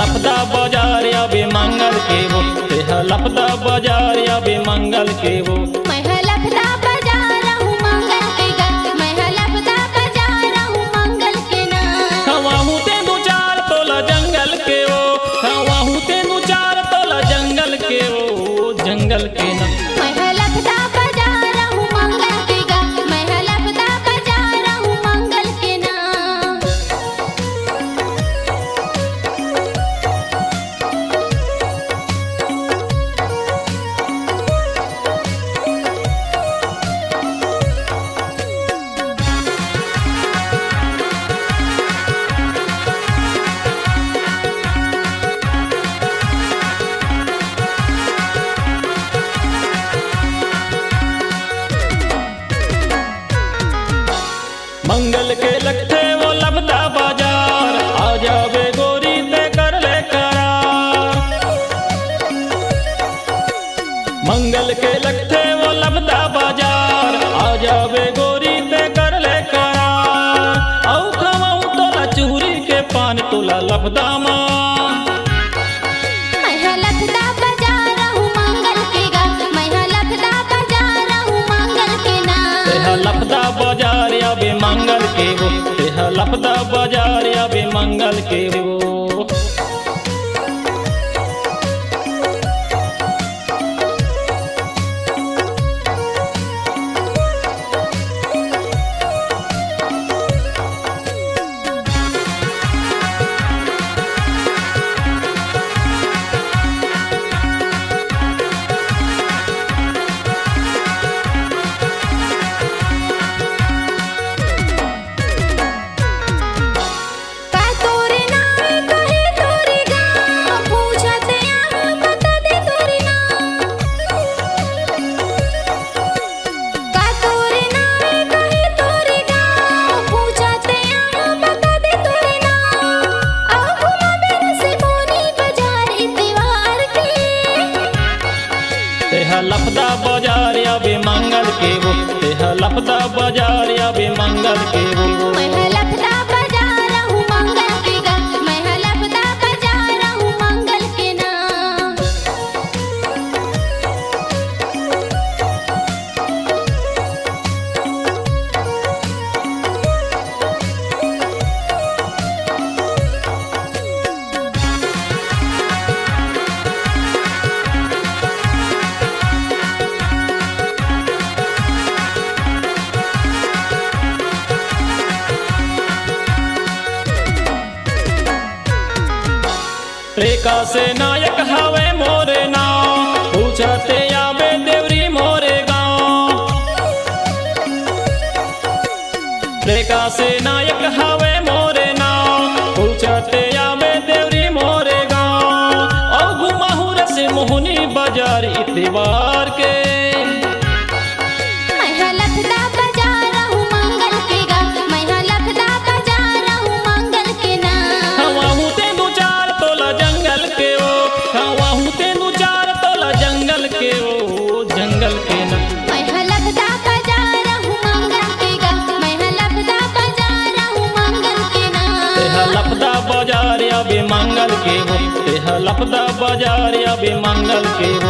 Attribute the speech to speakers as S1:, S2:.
S1: लपदा बाजार अबे मंगल के वो, लपदा बाजार अबे मंगल के वो।
S2: मैं लपदा बाजार हूँ मंगल के गा, मैं लपदा बाजार हूँ मंगल के ना।
S1: हवा हूँ ते दो चार तोला जंगल के वो, हवा हूँ ते दो चार तोला जंगल के वो, जंगल के ना।
S2: मैं लपदा बाजार हूँ मंगल के गा, मैं लपदा बाजार हूँ मंगल के ना।
S1: मंगल के लगते वो लपदा बाजार, आ जावे गोरी ते कर ले करार। मंगल के लगते वो लपदा बाजार, आ जावे गोरी ते कर ले करार। औ खवाऊं तोला चूरी के पान तोला लपदा मां।
S2: मैं लपदा बाजार हूँ मंगल के गा, मैं लपदा बाजार हूँ मंगल के ना।
S1: लपदा बाजार अबे मंगल के वो, लपदा बाजार अबे मंगल के वो।
S2: का तोरे नाम कहे तोरे गाँव, पूछते यहाँ बता दे तोरे नाम। का तोरे नाम कहे तोरे गाँव, पूछते यहाँ बता दे तोरे नाम। अब घुमा मेरे से मोनी बाजार इतवार के।
S1: लपदा बाजार अबे मंगल के वो, लपदा बाजार अबे मंगल के वो।
S2: मैं लपदा बाजार हूँ मंगल के गा, मैं लपदा बाजार हूँ मंगल के ना।
S1: रेखा से नायक हवे मोरे नाव, पूछते आबे देवरी मोरे गाँव। रेखा से नायक हवे मोरे नाव, पूछते आबे देवरी मोरे गाँव। और घुमाहू रस मोहनी बाजार इतवार के।
S2: मैं लपदा बाजार हूँ मंगल के गा, मैं लपदा बाजार हूँ मंगल के ना।
S1: हवा हूँ ते दो चार तोला जंगल के वो, हवा हूँ ते दो चार तोला जंगल के वो, जंगल के ना।
S2: मैं लपदा बाजार हूँ मंगल के गा, मैं लपदा बाजार हूँ मंगल के ना।
S1: लपदा बाजार अबे मंगल के वो, लपदा बाजार अबे मंगल के वो।